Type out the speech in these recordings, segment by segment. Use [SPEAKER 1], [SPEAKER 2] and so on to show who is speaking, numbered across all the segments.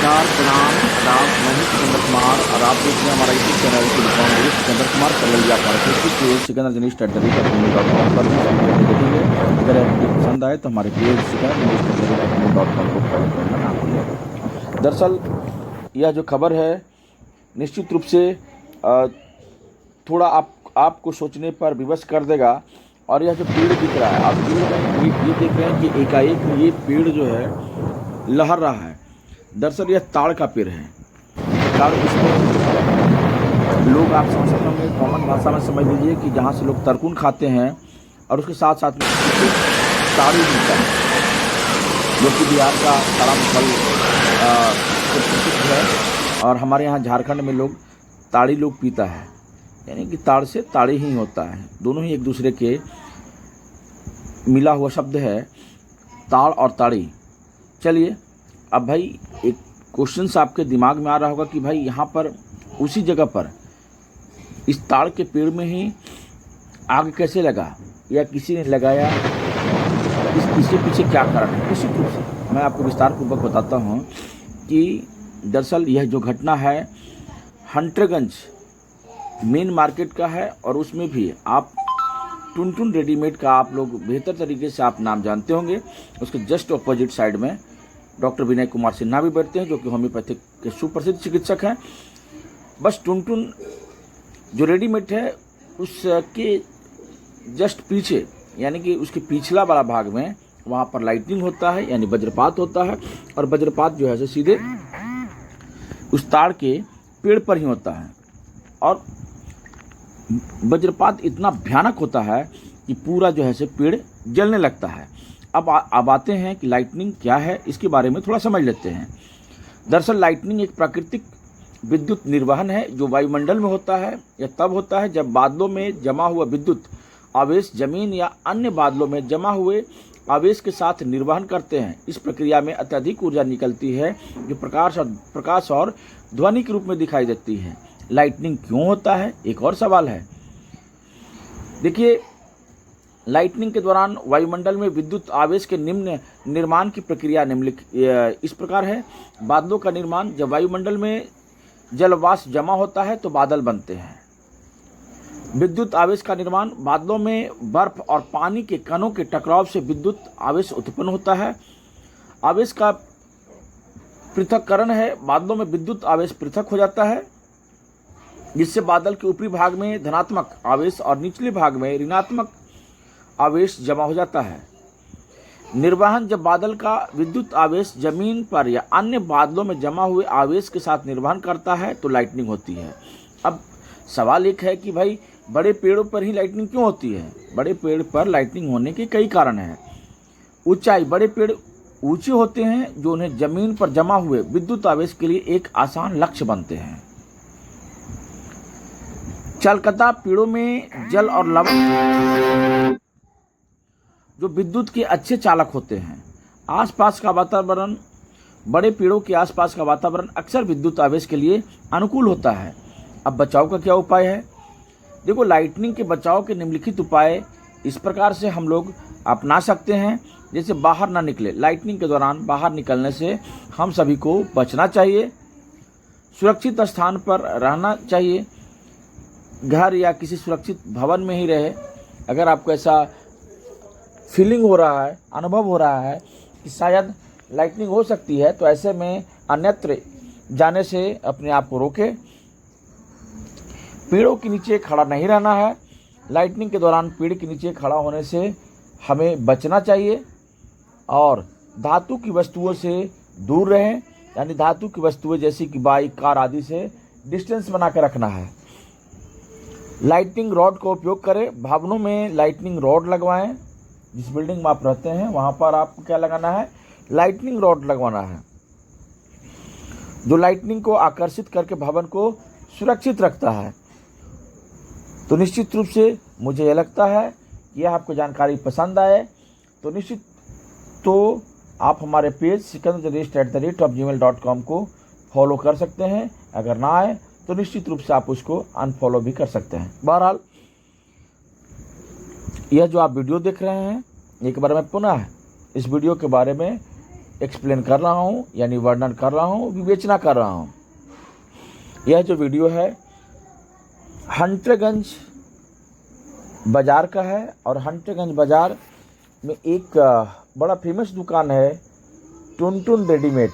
[SPEAKER 1] नमस्कार, प्रणाम, आदाब। मैं हूं सिकंदर कुमार और आप देख रहे हैं हमारा यूट्यूब चैनल सिकंदर कुमार कललिया पर फेसबुक पेज सिकंदर जर्नलिस्ट @ पर भी वीडियो को देखेंगे। अगर यह वीडियो पसंद आए तो हमारे पेज सिकंदर जर्नलिस्ट को फॉलो करना ना भूलें। दरअसल यह जो खबर है निश्चित रूप से थोड़ा आपको सोचने पर विवश कर देगा। और यह जो पेड़ दिख रहा है, आप पेड़ में ये देख रहे हैं कि एकाएक ये पेड़ जो है लहर रहा है। दरअसल यह ताड़ का पेड़ है। ताड़ इसमें लोग आप समझ सकते होंगे, कॉमन भाषा में समझ लीजिए कि जहाँ से लोग तरकुन खाते हैं और उसके साथ साथ में ताड़ी मिलता है, जो कि बिहार का ताड़ा फल प्रसिद्ध है। और हमारे यहाँ झारखंड में लोग ताड़ी लोग पीता है, यानी कि ताड़ से ताड़ी ही होता है। दोनों ही एक दूसरे के मिला हुआ शब्द है, ताड़ और ताड़ी। चलिए अब भाई एक क्वेश्चन आपके दिमाग में आ रहा होगा कि भाई यहाँ पर उसी जगह पर इस ताड़ के पेड़ में ही आग कैसे लगा या किसी ने लगाया, इसके पीछे क्या कारण है। निश्चित रूप से मैं आपको विस्तार पूर्वक बताता हूँ कि दरअसल यह जो घटना है हंटरगंज मेन मार्केट का है। और उसमें भी आप टुनटुन रेडीमेड का आप लोग बेहतर तरीके से आप नाम जानते होंगे। उसके जस्ट अपोजिट साइड में डॉक्टर विनय कुमार सिन्हा भी बैठते हैं, जो कि होम्योपैथिक के सुप्रसिद्ध चिकित्सक हैं। बस टुनटुन जो रेडीमेड है उसके जस्ट पीछे, यानी कि उसके पिछला वाला भाग में वहाँ पर लाइटनिंग होता है, यानी वज्रपात होता है। और वज्रपात जो है सीधे उस ताड़ के पेड़ पर ही होता है। और वज्रपात इतना भयानक होता है कि पूरा जो है से पेड़ जलने लगता है। अब आते हैं कि लाइटनिंग क्या है, इसके बारे में थोड़ा समझ लेते हैं। दरअसल लाइटनिंग एक प्राकृतिक विद्युत निर्वहन है जो वायुमंडल में होता है। यह तब होता है जब बादलों में जमा हुआ विद्युत आवेश जमीन या अन्य बादलों में जमा हुए आवेश के साथ निर्वहन करते हैं। इस प्रक्रिया में अत्यधिक ऊर्जा निकलती है जो प्रकाश और ध्वनि के रूप में दिखाई देती है। लाइटनिंग क्यों होता है, एक और सवाल है। देखिए, लाइटनिंग के दौरान वायुमंडल में विद्युत आवेश के निम्न निर्माण की प्रक्रिया निम्नलिखित इस प्रकार है। बादलों का निर्माण, जब वायुमंडल में जलवाष्प जमा होता है तो बादल बनते हैं। विद्युत आवेश का निर्माण, बादलों में बर्फ और पानी के कणों के टकराव से विद्युत आवेश उत्पन्न होता है। आवेश का पृथक्करण है, बादलों में विद्युत आवेश पृथक हो जाता है, जिससे बादल के ऊपरी भाग में धनात्मक आवेश और निचले भाग में ऋणात्मक आवेश जमा हो जाता है। निर्वहन, जब बादल का विद्युत आवेश जमीन पर या अन्य बादलों में जमा हुए आवेश के साथ निर्वहन करता है तो लाइटनिंग होती है। अब सवाल एक है कि भाई बड़े पेड़ों पर ही लाइटनिंग क्यों होती है। बड़े पेड़ पर लाइटनिंग होने के कई कारण हैं। ऊंचाई, बड़े पेड़ ऊंचे होते हैं जो उन्हें जमीन पर जमा हुए विद्युत आवेश के लिए एक आसान लक्ष्य बनते हैं। चालकता, पेड़ों में जल और लवण जो विद्युत के अच्छे चालक होते हैं। आसपास का वातावरण, बड़े पेड़ों के आसपास का वातावरण अक्सर विद्युत आवेश के लिए अनुकूल होता है। अब बचाव का क्या उपाय है। देखो, लाइटनिंग के बचाव के निम्नलिखित उपाय इस प्रकार से हम लोग अपना सकते हैं। जैसे बाहर ना निकले, लाइटनिंग के दौरान बाहर निकलने से हम सभी को बचना चाहिए। सुरक्षित स्थान पर रहना चाहिए, घर या किसी सुरक्षित भवन में ही रहे। अगर आपको ऐसा फीलिंग हो रहा है, अनुभव हो रहा है कि शायद लाइटनिंग हो सकती है, तो ऐसे में अन्यत्र जाने से अपने आप को रोके। पेड़ों के नीचे खड़ा नहीं रहना है। लाइटनिंग के दौरान पेड़ के नीचे खड़ा होने से हमें बचना चाहिए। और धातु की वस्तुओं से दूर रहें, यानी धातु की वस्तुएं जैसे कि बाइक, कार आदि से डिस्टेंस बना कर रखना है। लाइटनिंग रॉड का उपयोग करें। भवनों में लाइटनिंग रॉड लगवाएं। जिस बिल्डिंग में आप रहते हैं वहाँ पर आपको क्या लगाना है, लाइटनिंग रॉड लगवाना है, जो लाइटनिंग को आकर्षित करके भवन को सुरक्षित रखता है। तो निश्चित रूप से मुझे यह लगता है कि यह आपको जानकारी पसंद आए तो आप हमारे पेज sikandar@gmail.com को फॉलो कर सकते हैं। अगर ना आए तो निश्चित रूप से आप उसको अनफॉलो भी कर सकते हैं। बहरहाल, यह जो आप वीडियो देख रहे हैं, एक बार मैं पुनः इस वीडियो के बारे में एक्सप्लेन कर रहा हूँ, यानी वर्णन कर रहा हूँ, विवेचना कर रहा हूँ। यह जो वीडियो है हंटरगंज बाज़ार का है, और हंटरगंज बाज़ार में एक बड़ा फेमस दुकान है टुनटुन रेडीमेड।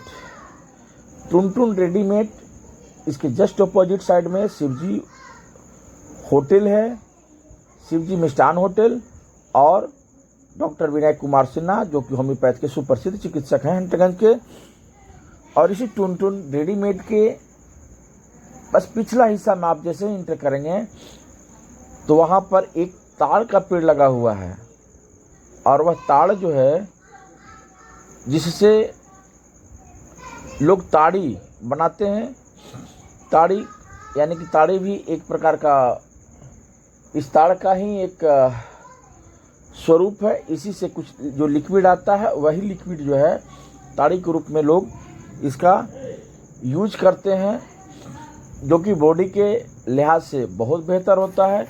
[SPEAKER 1] टुनटुन रेडीमेड, इसके जस्ट अपोजिट साइड में शिवजी होटल है, शिवजी मिष्ठान होटल, और डॉक्टर विनय कुमार सिन्हा जो कि होम्योपैथ के सुप्रसिद्ध चिकित्सक हैं हंटरगंज के। और इसी टुनटुन रेडीमेड के बस पिछला हिस्सा में आप जैसे ही इंटर करेंगे तो वहाँ पर एक ताड़ का पेड़ लगा हुआ है, और वह ताड़ जो है जिससे लोग ताड़ी बनाते हैं। ताड़ी यानी कि ताड़ी भी एक प्रकार का, इस ताड़ का ही एक स्वरूप है। इसी से कुछ जो लिक्विड आता है वही लिक्विड जो है ताड़ी के रूप में लोग इसका यूज करते हैं, जो कि बॉडी के लिहाज से बहुत बेहतर होता है।